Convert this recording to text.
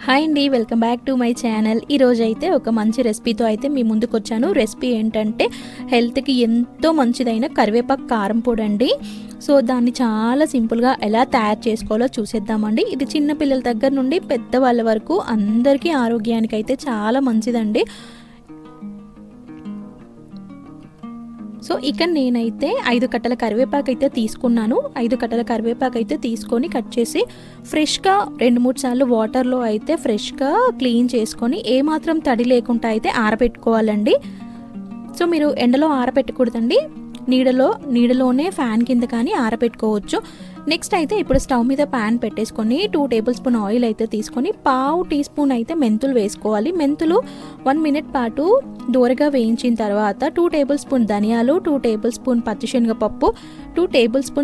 Hi అండి, welcome back to my channel. ఈరోజైతే ఒక మంచి రెసిపీతో అయితే మీ ముందుకు వచ్చాను. రెసిపీ ఏంటంటే హెల్త్కి ఎంతో మంచిదైన కరివేపాకు కారం పొడి అండి. సో దాన్ని చాలా సింపుల్గా ఎలా తయారు చేసుకోవాలో చూసేద్దామండి. ఇది చిన్న పిల్లల దగ్గర నుండి పెద్దవాళ్ళ వరకు అందరికీ ఆరోగ్యానికి అయితే చాలా మంచిదండి. సో ఇక్కడ నేనైతే 5 కట్టల కరివేపాకు అయితే తీసుకున్నాను. 5 కట్టల కరివేపాకు అయితే తీసుకొని కట్ చేసి ఫ్రెష్గా 2-3 సార్లు వాటర్లో అయితే ఫ్రెష్గా క్లీన్ చేసుకొని ఏమాత్రం తడి లేకుండా అయితే ఆరబెట్టుకోవాలండి. సో మీరు ఎండలో ఆరబెట్టకూడదండి, నీడలోనే ఫ్యాన్ కింద కానీ ఆరబెట్టుకోవచ్చు. నెక్స్ట్ అయితే ఇప్పుడు స్టవ్ మీద ప్యాన్ పెట్టేసుకొని 2 టేబుల్ స్పూన్ ఆయిల్ అయితే తీసుకొని 1/2 టీ స్పూన్ అయితే మెంతులు వేసుకోవాలి. మెంతులు 1 మినిట్ పాటు దూరగా వేయించిన తర్వాత 2 టేబుల్ స్పూన్ ధనియాలు, 2 టేబుల్ స్పూన్ పచ్చిశనగపప్పు, 2 టేబుల్ స్పూన్